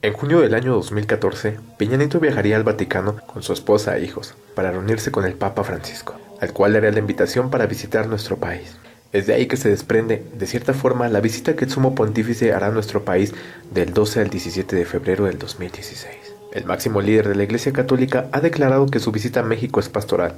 En junio del año 2014, Peña Nieto viajaría al Vaticano con su esposa e hijos para reunirse con el Papa Francisco, al cual le haría la invitación para visitar nuestro país. Es de ahí que se desprende, de cierta forma, la visita que el Sumo Pontífice hará a nuestro país del 12 al 17 de febrero del 2016. El máximo líder de la Iglesia Católica ha declarado que su visita a México es pastoral.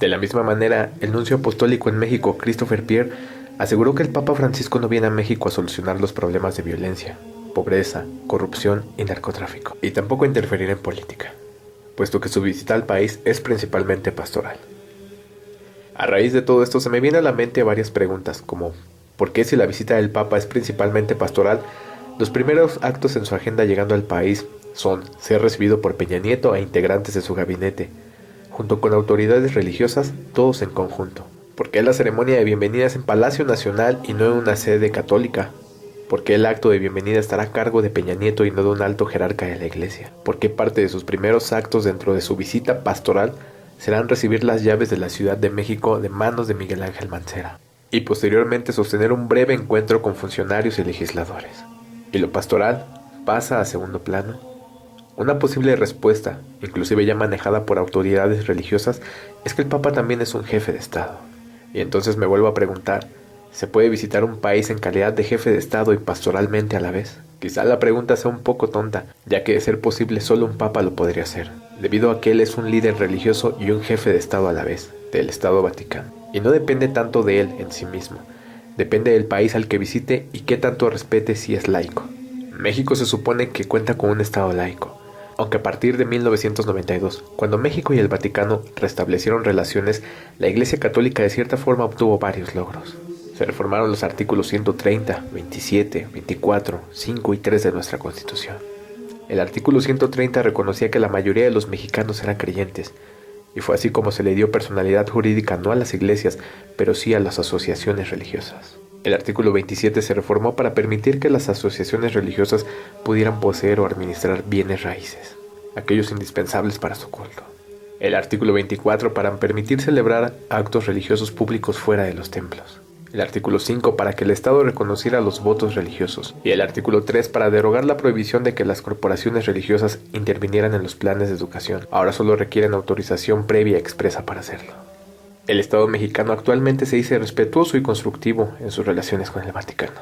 De la misma manera, el nuncio apostólico en México, Christopher Pierre, aseguró que el Papa Francisco no viene a México a solucionar los problemas de violencia, pobreza, corrupción y narcotráfico, y tampoco a interferir en política, puesto que su visita al país es principalmente pastoral. A raíz de todo esto se me vienen a la mente varias preguntas, como ¿por qué si la visita del Papa es principalmente pastoral, los primeros actos en su agenda llegando al país son ser recibido por Peña Nieto e integrantes de su gabinete, junto con autoridades religiosas, todos en conjunto? ¿Por qué la ceremonia de bienvenida es en Palacio Nacional y no en una sede católica? ¿Por qué el acto de bienvenida estará a cargo de Peña Nieto y no de un alto jerarca de la iglesia? ¿Por qué parte de sus primeros actos dentro de su visita pastoral serán recibir las llaves de la Ciudad de México de manos de Miguel Ángel Mancera, y posteriormente sostener un breve encuentro con funcionarios y legisladores? ¿Y lo pastoral pasa a segundo plano? Una posible respuesta, inclusive ya manejada por autoridades religiosas, es que el Papa también es un jefe de Estado. Y entonces me vuelvo a preguntar, ¿se puede visitar un país en calidad de jefe de Estado y pastoralmente a la vez? Quizá la pregunta sea un poco tonta, ya que de ser posible solo un Papa lo podría hacer, debido a que él es un líder religioso y un jefe de Estado a la vez, del Estado Vaticano. Y no depende tanto de él en sí mismo, depende del país al que visite y qué tanto respete si es laico. México se supone que cuenta con un Estado laico, aunque a partir de 1992, cuando México y el Vaticano restablecieron relaciones, la Iglesia Católica de cierta forma obtuvo varios logros. Se reformaron los artículos 130, 27, 24, 5 y 3 de nuestra Constitución. El artículo 130 reconocía que la mayoría de los mexicanos eran creyentes, y fue así como se le dio personalidad jurídica no a las iglesias, pero sí a las asociaciones religiosas. El artículo 27 se reformó para permitir que las asociaciones religiosas pudieran poseer o administrar bienes raíces, aquellos indispensables para su culto. El artículo 24 para permitir celebrar actos religiosos públicos fuera de los templos. El artículo 5 para que el Estado reconociera los votos religiosos. Y el artículo 3 para derogar la prohibición de que las corporaciones religiosas intervinieran en los planes de educación. Ahora solo requieren autorización previa expresa para hacerlo. El Estado mexicano actualmente se dice respetuoso y constructivo en sus relaciones con el Vaticano.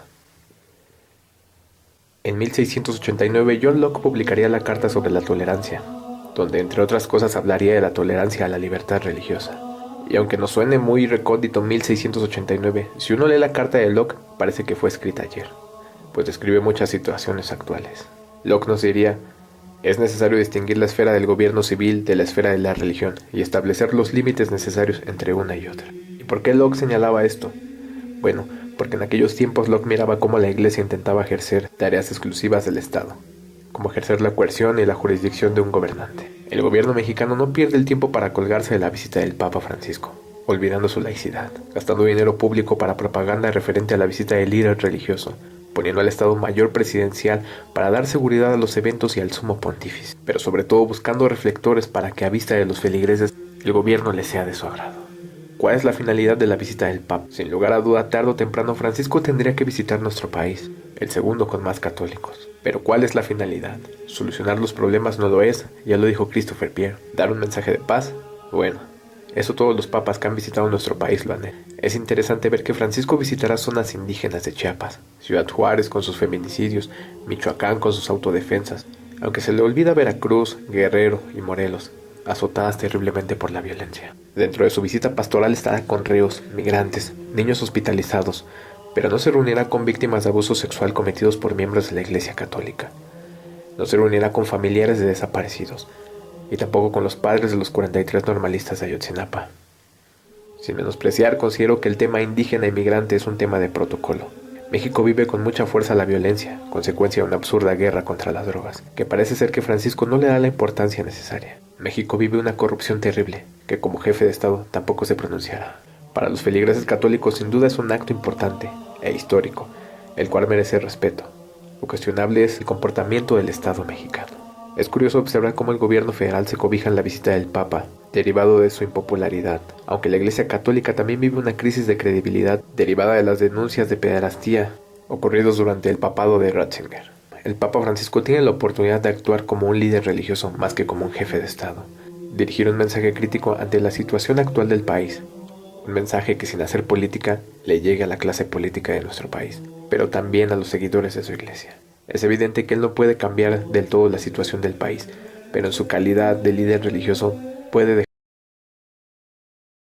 En 1689, John Locke publicaría la Carta sobre la Tolerancia, donde entre otras cosas hablaría de la tolerancia a la libertad religiosa. Y aunque nos suene muy recóndito 1689, si uno lee la carta de Locke, parece que fue escrita ayer, pues describe muchas situaciones actuales. Locke nos diría: es necesario distinguir la esfera del gobierno civil de la esfera de la religión y establecer los límites necesarios entre una y otra. ¿Y por qué Locke señalaba esto? Bueno, porque en aquellos tiempos Locke miraba cómo la Iglesia intentaba ejercer tareas exclusivas del Estado, como ejercer la coerción y la jurisdicción de un gobernante. El gobierno mexicano no pierde el tiempo para colgarse de la visita del Papa Francisco, olvidando su laicidad, gastando dinero público para propaganda referente a la visita del líder religioso, poniendo al Estado Mayor Presidencial para dar seguridad a los eventos y al Sumo Pontífice, pero sobre todo buscando reflectores para que a vista de los feligreses el gobierno les sea de su agrado. ¿Cuál es la finalidad de la visita del Papa? Sin lugar a duda, tarde o temprano Francisco tendría que visitar nuestro país, el segundo con más católicos. Pero ¿cuál es la finalidad? ¿Solucionar los problemas no lo es? Ya lo dijo Christopher Pierre. ¿Dar un mensaje de paz? Bueno, eso todos los papas que han visitado nuestro país lo han hecho. Es interesante ver que Francisco visitará zonas indígenas de Chiapas, Ciudad Juárez con sus feminicidios, Michoacán con sus autodefensas, aunque se le olvida Veracruz, Guerrero y Morelos, azotadas terriblemente por la violencia. Dentro de su visita pastoral estará con reos, migrantes, niños hospitalizados, pero no se reunirá con víctimas de abuso sexual cometidos por miembros de la Iglesia Católica. No se reunirá con familiares de desaparecidos, y tampoco con los padres de los 43 normalistas de Ayotzinapa. Sin menospreciar, considero que el tema indígena y migrante es un tema de protocolo. México vive con mucha fuerza la violencia, consecuencia de una absurda guerra contra las drogas, que parece ser que Francisco no le da la importancia necesaria. México vive una corrupción terrible, que como jefe de Estado tampoco se pronunciará. Para los feligreses católicos sin duda es un acto importante e histórico, el cual merece respeto. Lo cuestionable es el comportamiento del Estado mexicano. Es curioso observar cómo el gobierno federal se cobija en la visita del Papa, derivado de su impopularidad, aunque la Iglesia Católica también vive una crisis de credibilidad derivada de las denuncias de pederastía ocurridos durante el papado de Ratzinger. el Papa Francisco tiene la oportunidad de actuar como un líder religioso más que como un jefe de Estado. Dirigir un mensaje crítico ante la situación actual del país. Un mensaje que sin hacer política le llegue a la clase política de nuestro país, pero también a los seguidores de su iglesia. Es evidente que él no puede cambiar del todo la situación del país, pero en su calidad de líder religioso puede dejar